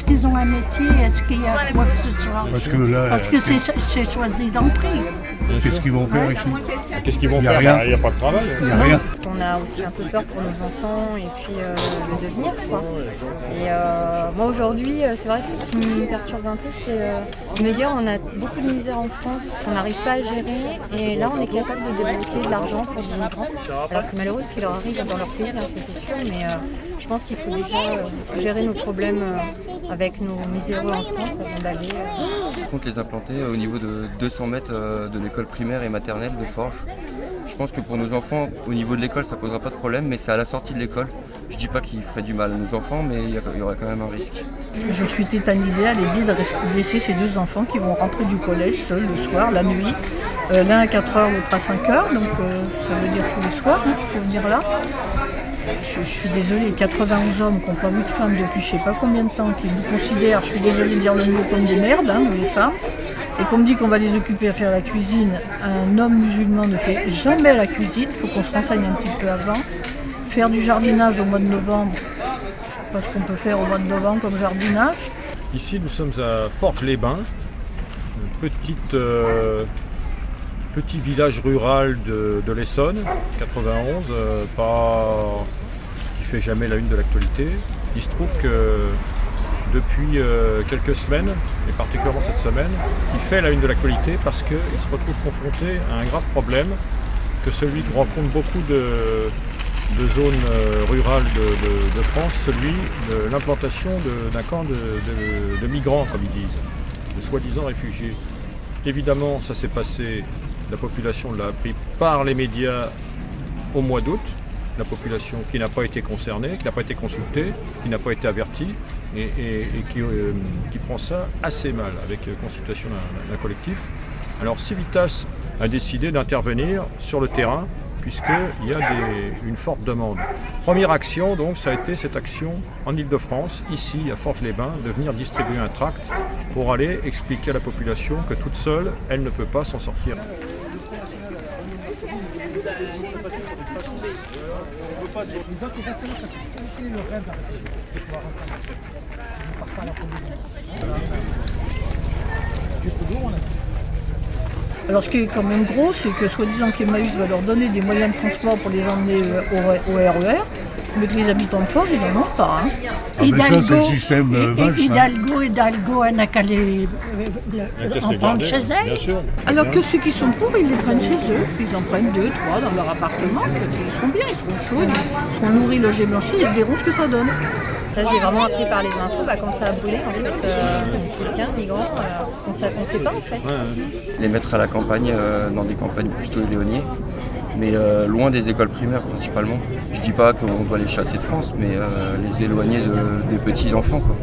Est-ce qu'ils ont un métier? Est-ce qu'il y a quoi que ce soit? Parce que là, Parce que c'est choisi d'entrée. qu'est-ce qu'ils vont faire ici? Qu'est-ce qu'ils vont Il y a faire? rien. Il n'y a pas de travail. Il n'y a rien. Parce qu'on a aussi un peu peur pour nos enfants et puis le devenir, quoi. Et moi aujourd'hui, c'est vrai, ce qui me perturbe un peu, c'est de me dire on a beaucoup de misère en France, qu'on n'arrive pas à gérer, et là on est capable de débloquer de l'argent pour des migrants. Alors c'est malheureux ce qui leur arrive dans leur pays, là, c'est sûr, mais je pense qu'il faut déjà gérer nos problèmes avec nos miséreux en France avant d'aller. On compte les implanter au niveau de 200 mètres de l'école primaire et maternelle de Forges. Je pense que pour nos enfants, au niveau de l'école, ça ne posera pas de problème, mais c'est à la sortie de l'école. Je ne dis pas qu'il ferait du mal à nos enfants, mais il y aurait quand même un risque. Je suis tétanisée à l'idée de laisser ces deux enfants qui vont rentrer du collège seuls le soir, la nuit. L'un à 4 h, l'autre à 5 h, donc ça veut dire tous les soirs, il faut venir là. Je suis désolée, 91 hommes qui n'ont pas vu de femmes depuis je ne sais pas combien de temps, qui nous considèrent, je suis désolée de dire le mot, comme des merdes, nous les femmes, et qu'on me dit qu'on va les occuper à faire la cuisine. Un homme musulman ne fait jamais la cuisine, il faut qu'on se renseigne un petit peu avant. Faire du jardinage au mois de novembre, je ne sais pas ce qu'on peut faire au mois de novembre comme jardinage. Ici, nous sommes à Forges-les-Bains, petit village rural de l'Essonne, 91, qui fait jamais la une de l'actualité. Il se trouve que depuis quelques semaines, et particulièrement cette semaine, il fait la une de l'actualité parce qu'il se retrouve confronté à un grave problème, que celui que rencontrent beaucoup de zones rurales de France, celui de l'implantation d'un camp de migrants, comme ils disent, de soi-disant réfugiés. Évidemment, ça s'est passé, la population l'a appris par les médias au mois d'août, la population qui n'a pas été concernée, qui n'a pas été consultée, qui n'a pas été avertie et qui prend ça assez mal avec consultation d'un collectif. Alors Civitas a décidé d'intervenir sur le terrain puisqu'il y a une forte demande. Première action, donc, ça a été cette action en Île-de-France, ici à Forges-les-Bains, de venir distribuer un tract pour aller expliquer à la population que toute seule, elle ne peut pas s'en sortir. Alors ce qui est quand même gros, c'est que soi-disant qu'Emmaüs va leur donner des moyens de transport pour les emmener au RER, mais que les habitants de Forges, ils n'en ont pas. Hein. Hidalgo, elle n'a qu'à les en prendre chez elle. Alors que ceux qui sont pour, ils les prennent chez eux, ils en prennent 2, 3 dans leur appartement, ils seront bien, ils seront chauds, ils seront nourris, logés, blanchis, ils verront ce que ça donne. Ça, j'ai vraiment appris par les infos, quand ça a brûlé, en fait, soutien migrants, parce qu'on ne sait pas en fait. Les mettre à la campagne, dans des campagnes plutôt éloignées, mais loin des écoles primaires principalement. Je dis pas qu'on doit les chasser de France, mais les éloigner des petits enfants, quoi.